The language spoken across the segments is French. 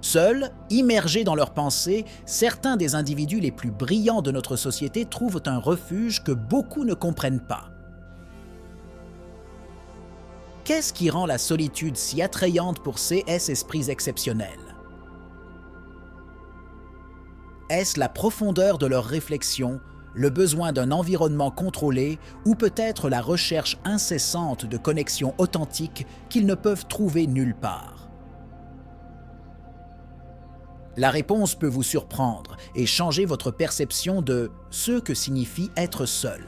Seuls, immergés dans leurs pensées, certains des individus les plus brillants de notre société trouvent un refuge que beaucoup ne comprennent pas. Qu'est-ce qui rend la solitude si attrayante pour ces esprits exceptionnels? Est-ce la profondeur de leurs réflexions, le besoin d'un environnement contrôlé ou peut-être la recherche incessante de connexions authentiques qu'ils ne peuvent trouver nulle part? La réponse peut vous surprendre et changer votre perception de ce que signifie être seul.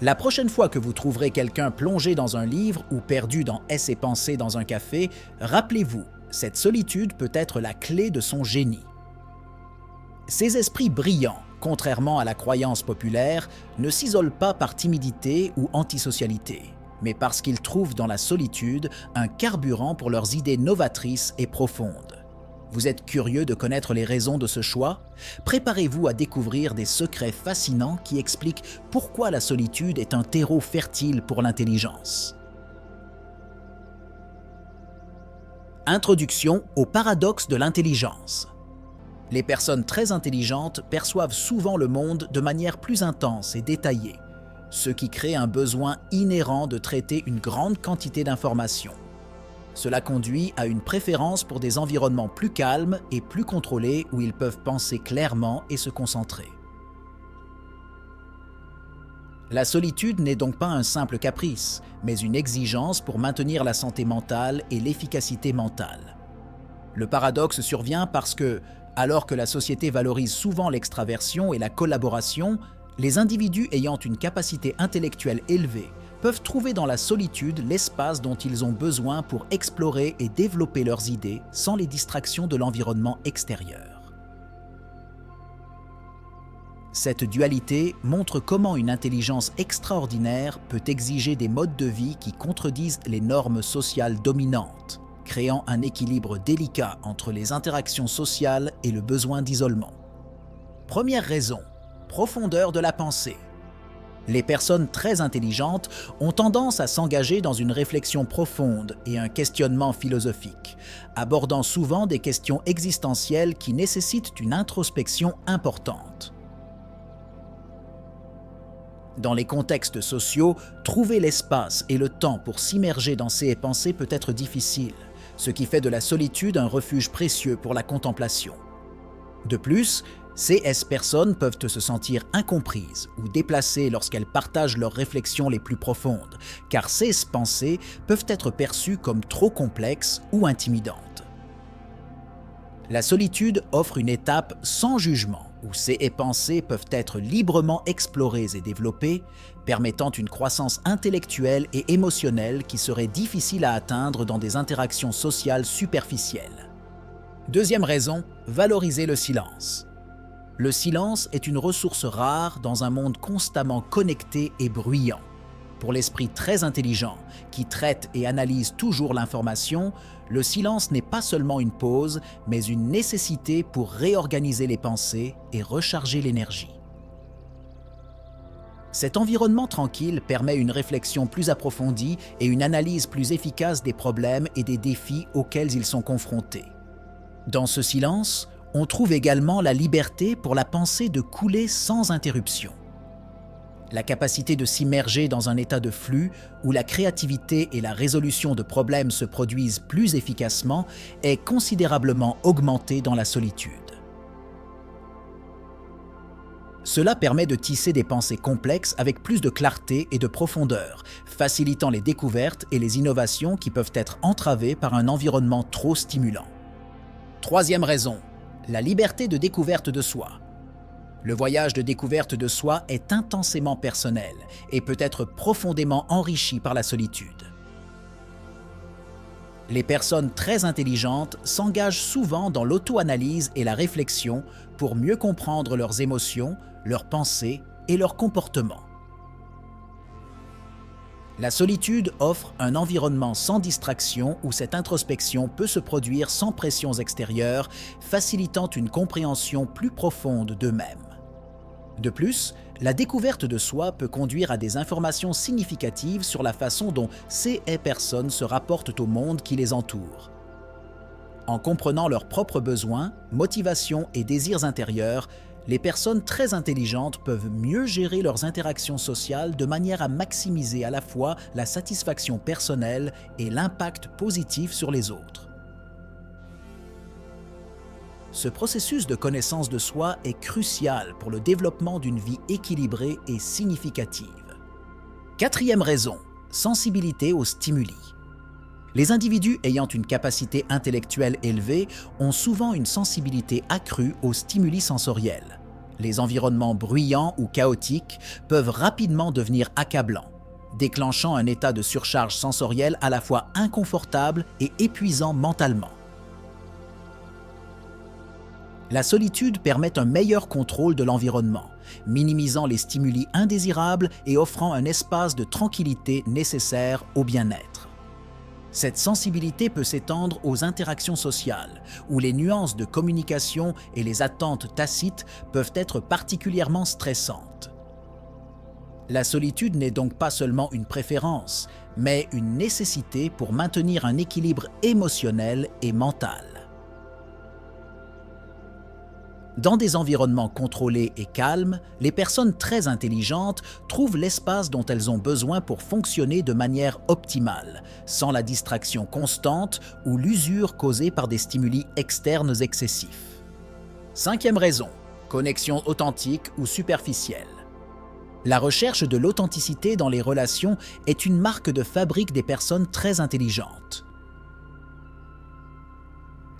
La prochaine fois que vous trouverez quelqu'un plongé dans un livre ou perdu dans ses pensées dans un café, rappelez-vous, cette solitude peut être la clé de son génie. Ces esprits brillants, contrairement à la croyance populaire, ne s'isolent pas par timidité ou antisocialité, mais parce qu'ils trouvent dans la solitude un carburant pour leurs idées novatrices et profondes. Vous êtes curieux de connaître les raisons de ce choix? Préparez-vous à découvrir des secrets fascinants qui expliquent pourquoi la solitude est un terreau fertile pour l'intelligence. Introduction au paradoxe de l'intelligence. Les personnes très intelligentes perçoivent souvent le monde de manière plus intense et détaillée, ce qui crée un besoin inhérent de traiter une grande quantité d'informations. Cela conduit à une préférence pour des environnements plus calmes et plus contrôlés où ils peuvent penser clairement et se concentrer. La solitude n'est donc pas un simple caprice, mais une exigence pour maintenir la santé mentale et l'efficacité mentale. Le paradoxe survient parce que, alors que la société valorise souvent l'extraversion et la collaboration, les individus ayant une capacité intellectuelle élevée peuvent trouver dans la solitude l'espace dont ils ont besoin pour explorer et développer leurs idées sans les distractions de l'environnement extérieur. Cette dualité montre comment une intelligence extraordinaire peut exiger des modes de vie qui contredisent les normes sociales dominantes, créant un équilibre délicat entre les interactions sociales et le besoin d'isolement. Première raison, profondeur de la pensée. Les personnes très intelligentes ont tendance à s'engager dans une réflexion profonde et un questionnement philosophique, abordant souvent des questions existentielles qui nécessitent une introspection importante. Dans les contextes sociaux, trouver l'espace et le temps pour s'immerger dans ses pensées peut être difficile, ce qui fait de la solitude un refuge précieux pour la contemplation. De plus, ces personnes peuvent se sentir incomprises ou déplacées lorsqu'elles partagent leurs réflexions les plus profondes, car ces pensées peuvent être perçues comme trop complexes ou intimidantes. La solitude offre une étape sans jugement, où ces pensées peuvent être librement explorées et développées, permettant une croissance intellectuelle et émotionnelle qui serait difficile à atteindre dans des interactions sociales superficielles. Deuxième raison, valoriser le silence. Le silence est une ressource rare dans un monde constamment connecté et bruyant. Pour l'esprit très intelligent, qui traite et analyse toujours l'information, le silence n'est pas seulement une pause, mais une nécessité pour réorganiser les pensées et recharger l'énergie. Cet environnement tranquille permet une réflexion plus approfondie et une analyse plus efficace des problèmes et des défis auxquels ils sont confrontés. Dans ce silence, on trouve également la liberté pour la pensée de couler sans interruption. La capacité de s'immerger dans un état de flux où la créativité et la résolution de problèmes se produisent plus efficacement est considérablement augmentée dans la solitude. Cela permet de tisser des pensées complexes avec plus de clarté et de profondeur, facilitant les découvertes et les innovations qui peuvent être entravées par un environnement trop stimulant. Troisième raison, la liberté de découverte de soi. Le voyage de découverte de soi est intensément personnel et peut être profondément enrichi par la solitude. Les personnes très intelligentes s'engagent souvent dans l'auto-analyse et la réflexion pour mieux comprendre leurs émotions, leurs pensées et leurs comportements. La solitude offre un environnement sans distraction où cette introspection peut se produire sans pressions extérieures, facilitant une compréhension plus profonde d'eux-mêmes. De plus, la découverte de soi peut conduire à des informations significatives sur la façon dont ces personnes se rapportent au monde qui les entoure. En comprenant leurs propres besoins, motivations et désirs intérieurs, les personnes très intelligentes peuvent mieux gérer leurs interactions sociales de manière à maximiser à la fois la satisfaction personnelle et l'impact positif sur les autres. Ce processus de connaissance de soi est crucial pour le développement d'une vie équilibrée et significative. Quatrième raison, sensibilité aux stimuli. Les individus ayant une capacité intellectuelle élevée ont souvent une sensibilité accrue aux stimuli sensoriels. Les environnements bruyants ou chaotiques peuvent rapidement devenir accablants, déclenchant un état de surcharge sensorielle à la fois inconfortable et épuisant mentalement. La solitude permet un meilleur contrôle de l'environnement, minimisant les stimuli indésirables et offrant un espace de tranquillité nécessaire au bien-être. Cette sensibilité peut s'étendre aux interactions sociales, où les nuances de communication et les attentes tacites peuvent être particulièrement stressantes. La solitude n'est donc pas seulement une préférence, mais une nécessité pour maintenir un équilibre émotionnel et mental. Dans des environnements contrôlés et calmes, les personnes très intelligentes trouvent l'espace dont elles ont besoin pour fonctionner de manière optimale, sans la distraction constante ou l'usure causée par des stimuli externes excessifs. Cinquième raison, connexion authentique ou superficielle. La recherche de l'authenticité dans les relations est une marque de fabrique des personnes très intelligentes.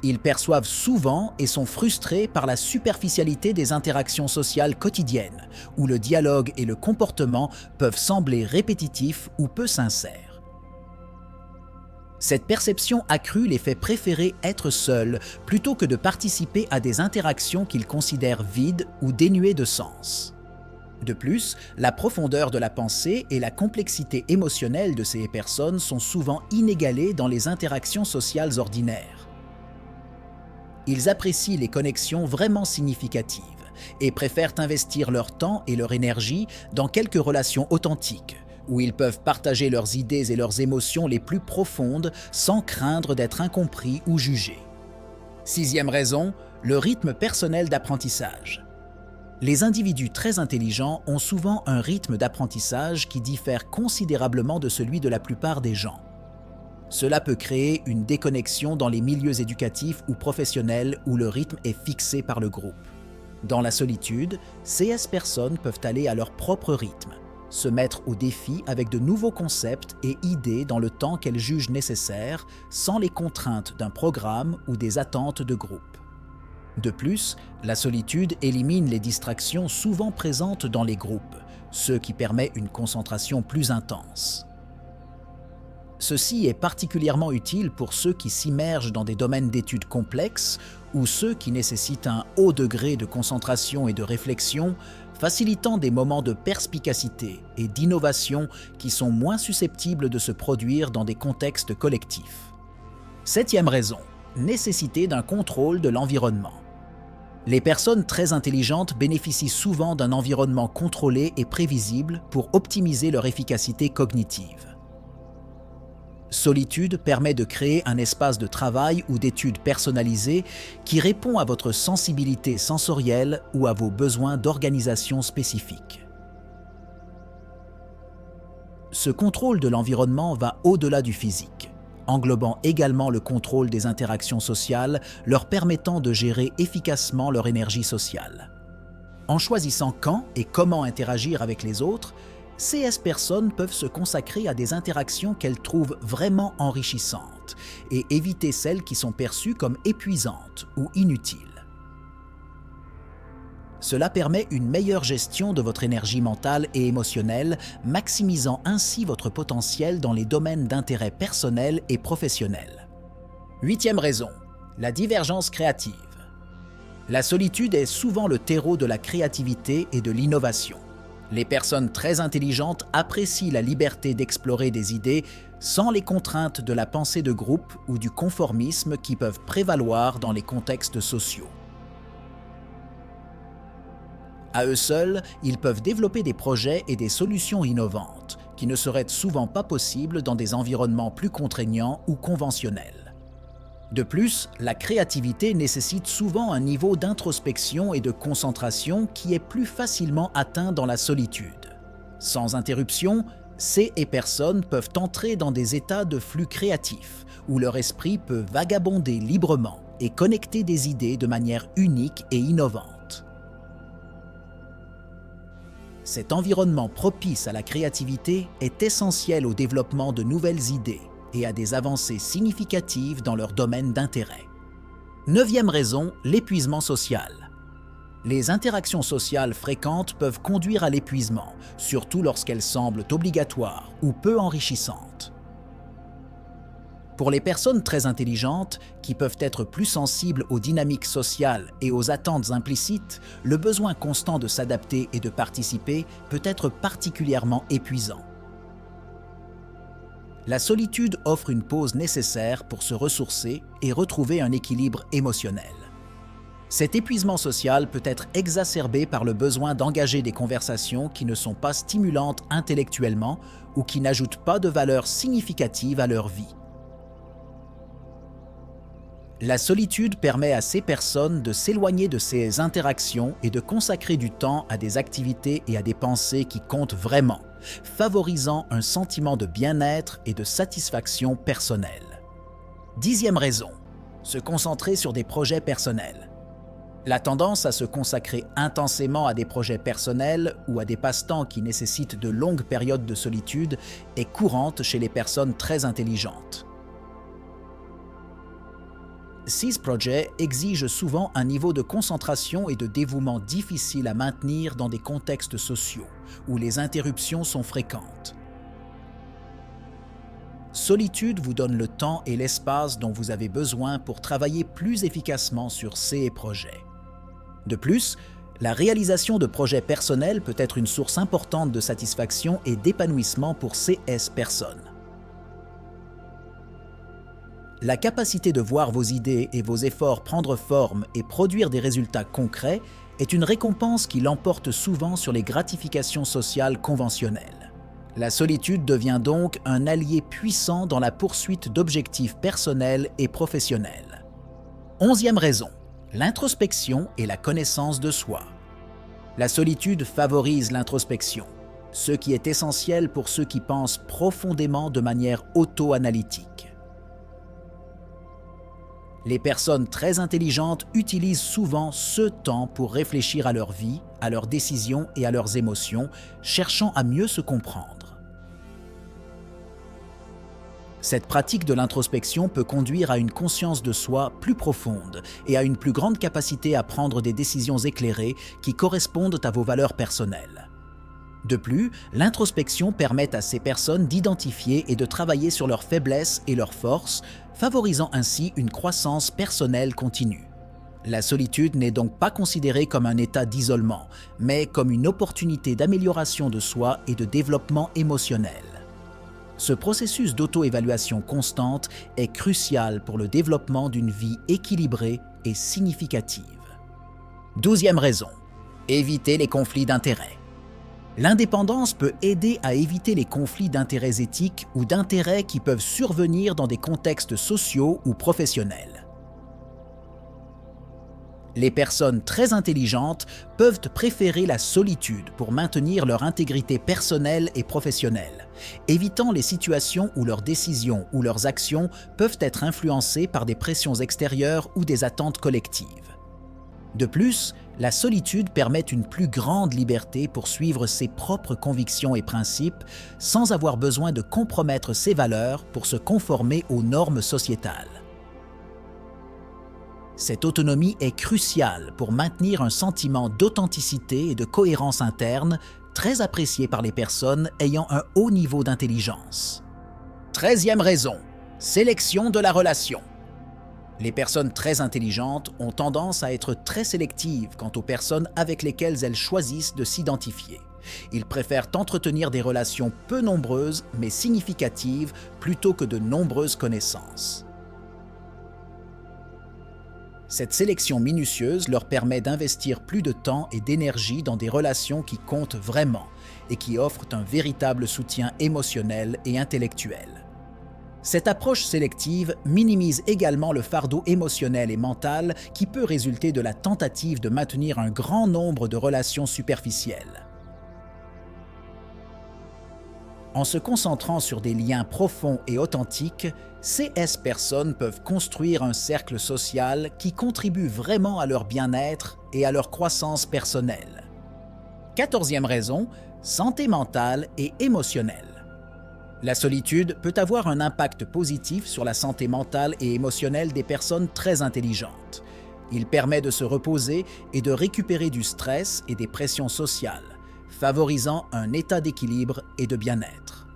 Ils perçoivent souvent et sont frustrés par la superficialité des interactions sociales quotidiennes, où le dialogue et le comportement peuvent sembler répétitifs ou peu sincères. Cette perception accrue les fait préférer être seuls plutôt que de participer à des interactions qu'ils considèrent vides ou dénuées de sens. De plus, la profondeur de la pensée et la complexité émotionnelle de ces personnes sont souvent inégalées dans les interactions sociales ordinaires. Ils apprécient les connexions vraiment significatives et préfèrent investir leur temps et leur énergie dans quelques relations authentiques, où ils peuvent partager leurs idées et leurs émotions les plus profondes sans craindre d'être incompris ou jugés. Sixième raison, le rythme personnel d'apprentissage. Les individus très intelligents ont souvent un rythme d'apprentissage qui diffère considérablement de celui de la plupart des gens. Cela peut créer une déconnexion dans les milieux éducatifs ou professionnels où le rythme est fixé par le groupe. Dans la solitude, ces personnes peuvent aller à leur propre rythme, se mettre au défi avec de nouveaux concepts et idées dans le temps qu'elles jugent nécessaire, sans les contraintes d'un programme ou des attentes de groupe. De plus, la solitude élimine les distractions souvent présentes dans les groupes, ce qui permet une concentration plus intense. Ceci est particulièrement utile pour ceux qui s'immergent dans des domaines d'études complexes ou ceux qui nécessitent un haut degré de concentration et de réflexion, facilitant des moments de perspicacité et d'innovation qui sont moins susceptibles de se produire dans des contextes collectifs. Septième raison, nécessité d'un contrôle de l'environnement. Les personnes très intelligentes bénéficient souvent d'un environnement contrôlé et prévisible pour optimiser leur efficacité cognitive. Solitude permet de créer un espace de travail ou d'études personnalisé qui répond à votre sensibilité sensorielle ou à vos besoins d'organisation spécifiques. Ce contrôle de l'environnement va au-delà du physique, englobant également le contrôle des interactions sociales, leur permettant de gérer efficacement leur énergie sociale. En choisissant quand et comment interagir avec les autres, ces personnes peuvent se consacrer à des interactions qu'elles trouvent vraiment enrichissantes et éviter celles qui sont perçues comme épuisantes ou inutiles. Cela permet une meilleure gestion de votre énergie mentale et émotionnelle, maximisant ainsi votre potentiel dans les domaines d'intérêt personnel et professionnel. Huitième raison, la divergence créative. La solitude est souvent le terreau de la créativité et de l'innovation. Les personnes très intelligentes apprécient la liberté d'explorer des idées sans les contraintes de la pensée de groupe ou du conformisme qui peuvent prévaloir dans les contextes sociaux. À eux seuls, ils peuvent développer des projets et des solutions innovantes qui ne seraient souvent pas possibles dans des environnements plus contraignants ou conventionnels. De plus, la créativité nécessite souvent un niveau d'introspection et de concentration qui est plus facilement atteint dans la solitude. Sans interruption, ces personnes peuvent entrer dans des états de flux créatif, où leur esprit peut vagabonder librement et connecter des idées de manière unique et innovante. Cet environnement propice à la créativité est essentiel au développement de nouvelles idées et à des avancées significatives dans leur domaine d'intérêt. 9e raison, l'épuisement social. Les interactions sociales fréquentes peuvent conduire à l'épuisement, surtout lorsqu'elles semblent obligatoires ou peu enrichissantes. Pour les personnes très intelligentes, qui peuvent être plus sensibles aux dynamiques sociales et aux attentes implicites, le besoin constant de s'adapter et de participer peut être particulièrement épuisant. La solitude offre une pause nécessaire pour se ressourcer et retrouver un équilibre émotionnel. Cet épuisement social peut être exacerbé par le besoin d'engager des conversations qui ne sont pas stimulantes intellectuellement ou qui n'ajoutent pas de valeur significative à leur vie. La solitude permet à ces personnes de s'éloigner de ces interactions et de consacrer du temps à des activités et à des pensées qui comptent vraiment, favorisant un sentiment de bien-être et de satisfaction personnelle. 10e raison, se concentrer sur des projets personnels. La tendance à se consacrer intensément à des projets personnels ou à des passe-temps qui nécessitent de longues périodes de solitude est courante chez les personnes très intelligentes. Ces projets exigent souvent un niveau de concentration et de dévouement difficile à maintenir dans des contextes sociaux où les interruptions sont fréquentes. Solitude vous donne le temps et l'espace dont vous avez besoin pour travailler plus efficacement sur ces projets. De plus, la réalisation de projets personnels peut être une source importante de satisfaction et d'épanouissement pour ces personnes. La capacité de voir vos idées et vos efforts prendre forme et produire des résultats concrets est une récompense qui l'emporte souvent sur les gratifications sociales conventionnelles. La solitude devient donc un allié puissant dans la poursuite d'objectifs personnels et professionnels. 11e raison, l'introspection et la connaissance de soi. La solitude favorise l'introspection, ce qui est essentiel pour ceux qui pensent profondément de manière auto-analytique. Les personnes très intelligentes utilisent souvent ce temps pour réfléchir à leur vie, à leurs décisions et à leurs émotions, cherchant à mieux se comprendre. Cette pratique de l'introspection peut conduire à une conscience de soi plus profonde et à une plus grande capacité à prendre des décisions éclairées qui correspondent à vos valeurs personnelles. De plus, l'introspection permet à ces personnes d'identifier et de travailler sur leurs faiblesses et leurs forces, favorisant ainsi une croissance personnelle continue. La solitude n'est donc pas considérée comme un état d'isolement, mais comme une opportunité d'amélioration de soi et de développement émotionnel. Ce processus d'auto-évaluation constante est crucial pour le développement d'une vie équilibrée et significative. 12e raison, éviter les conflits d'intérêts. L'indépendance peut aider à éviter les conflits d'intérêts éthiques ou d'intérêts qui peuvent survenir dans des contextes sociaux ou professionnels. Les personnes très intelligentes peuvent préférer la solitude pour maintenir leur intégrité personnelle et professionnelle, évitant les situations où leurs décisions ou leurs actions peuvent être influencées par des pressions extérieures ou des attentes collectives. De plus, la solitude permet une plus grande liberté pour suivre ses propres convictions et principes sans avoir besoin de compromettre ses valeurs pour se conformer aux normes sociétales. Cette autonomie est cruciale pour maintenir un sentiment d'authenticité et de cohérence interne très apprécié par les personnes ayant un haut niveau d'intelligence. 13e raison, sélection de la relation. Les personnes très intelligentes ont tendance à être très sélectives quant aux personnes avec lesquelles elles choisissent de s'identifier. Ils préfèrent entretenir des relations peu nombreuses mais significatives plutôt que de nombreuses connaissances. Cette sélection minutieuse leur permet d'investir plus de temps et d'énergie dans des relations qui comptent vraiment et qui offrent un véritable soutien émotionnel et intellectuel. Cette approche sélective minimise également le fardeau émotionnel et mental qui peut résulter de la tentative de maintenir un grand nombre de relations superficielles. En se concentrant sur des liens profonds et authentiques, ces personnes peuvent construire un cercle social qui contribue vraiment à leur bien-être et à leur croissance personnelle. 14e raison, santé mentale et émotionnelle. La solitude peut avoir un impact positif sur la santé mentale et émotionnelle des personnes très intelligentes. Il permet de se reposer et de récupérer du stress et des pressions sociales, favorisant un état d'équilibre et de bien-être.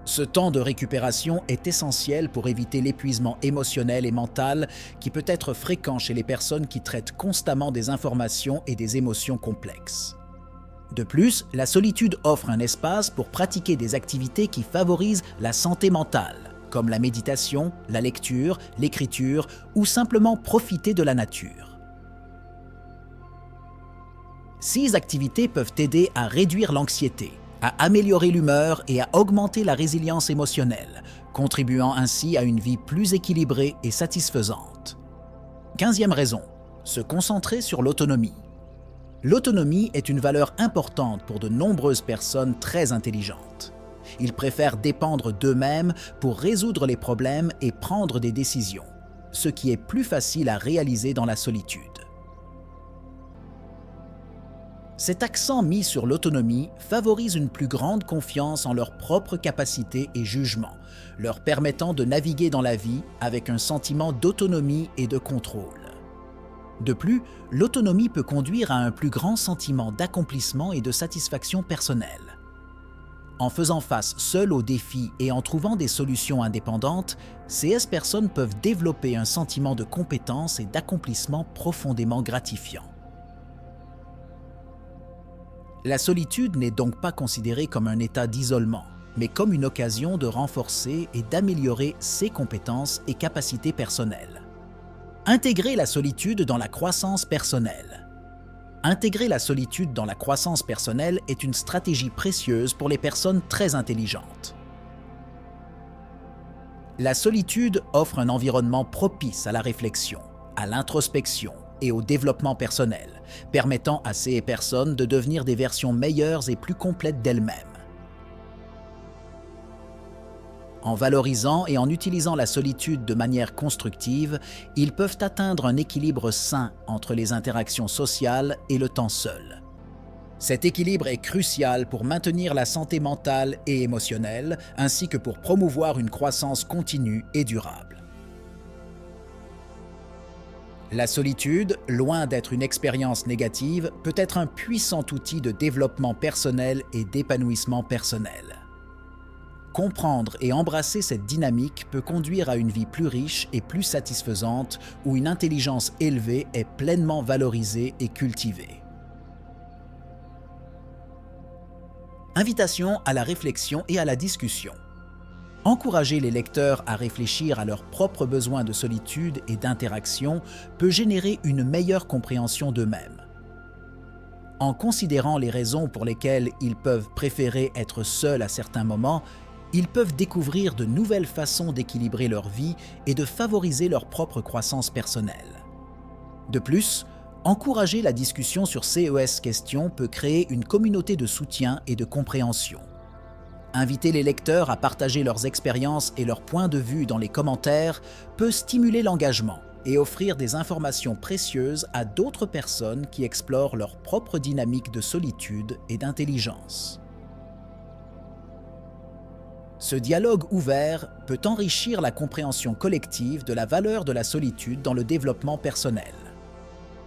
Ce temps de récupération est essentiel pour éviter l'épuisement émotionnel et mental qui peut être fréquent chez les personnes qui traitent constamment des informations et des émotions complexes. De plus, la solitude offre un espace pour pratiquer des activités qui favorisent la santé mentale, comme la méditation, la lecture, l'écriture ou simplement profiter de la nature. Ces activités peuvent aider à réduire l'anxiété, à améliorer l'humeur et à augmenter la résilience émotionnelle, contribuant ainsi à une vie plus équilibrée et satisfaisante. 15e raison, se concentrer sur l'autonomie. L'autonomie est une valeur importante pour de nombreuses personnes très intelligentes. Ils préfèrent dépendre d'eux-mêmes pour résoudre les problèmes et prendre des décisions, ce qui est plus facile à réaliser dans la solitude. Cet accent mis sur l'autonomie favorise une plus grande confiance en leurs propres capacités et jugements, leur permettant de naviguer dans la vie avec un sentiment d'autonomie et de contrôle. De plus, l'autonomie peut conduire à un plus grand sentiment d'accomplissement et de satisfaction personnelle. En faisant face seuls aux défis et en trouvant des solutions indépendantes, ces personnes peuvent développer un sentiment de compétence et d'accomplissement profondément gratifiant. La solitude n'est donc pas considérée comme un état d'isolement, mais comme une occasion de renforcer et d'améliorer ses compétences et capacités personnelles. Intégrer la solitude dans la croissance personnelle. Intégrer la solitude dans la croissance personnelle est une stratégie précieuse pour les personnes très intelligentes. La solitude offre un environnement propice à la réflexion, à l'introspection et au développement personnel, permettant à ces personnes de devenir des versions meilleures et plus complètes d'elles-mêmes. En valorisant et en utilisant la solitude de manière constructive, ils peuvent atteindre un équilibre sain entre les interactions sociales et le temps seul. Cet équilibre est crucial pour maintenir la santé mentale et émotionnelle, ainsi que pour promouvoir une croissance continue et durable. La solitude, loin d'être une expérience négative, peut être un puissant outil de développement personnel et d'épanouissement personnel. Comprendre et embrasser cette dynamique peut conduire à une vie plus riche et plus satisfaisante où une intelligence élevée est pleinement valorisée et cultivée. Invitation à la réflexion et à la discussion. Encourager les lecteurs à réfléchir à leurs propres besoins de solitude et d'interaction peut générer une meilleure compréhension d'eux-mêmes. En considérant les raisons pour lesquelles ils peuvent préférer être seuls à certains moments, ils peuvent découvrir de nouvelles façons d'équilibrer leur vie et de favoriser leur propre croissance personnelle. De plus, encourager la discussion sur ces questions peut créer une communauté de soutien et de compréhension. Inviter les lecteurs à partager leurs expériences et leurs points de vue dans les commentaires peut stimuler l'engagement et offrir des informations précieuses à d'autres personnes qui explorent leur propre dynamique de solitude et d'intelligence. Ce dialogue ouvert peut enrichir la compréhension collective de la valeur de la solitude dans le développement personnel.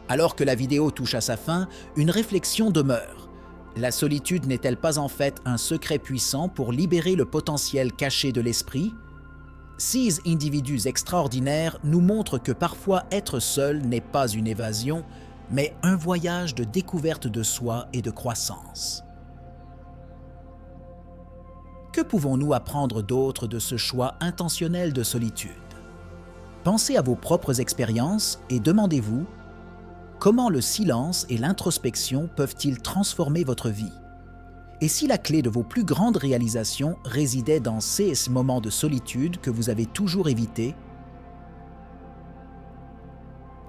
Alors que la vidéo touche à sa fin, une réflexion demeure. La solitude n'est-elle pas en fait un secret puissant pour libérer le potentiel caché de l'esprit? Ces individus extraordinaires nous montrent que parfois être seul n'est pas une évasion, mais un voyage de découverte de soi et de croissance. Que pouvons-nous apprendre d'autre de ce choix intentionnel de solitude? Pensez à vos propres expériences et demandez-vous comment le silence et l'introspection peuvent-ils transformer votre vie? Et si la clé de vos plus grandes réalisations résidait dans ces moments de solitude que vous avez toujours évités?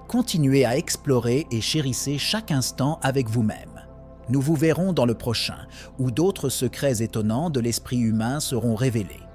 Continuez à explorer et chérissez chaque instant avec vous-même. Nous vous verrons dans le prochain, où d'autres secrets étonnants de l'esprit humain seront révélés.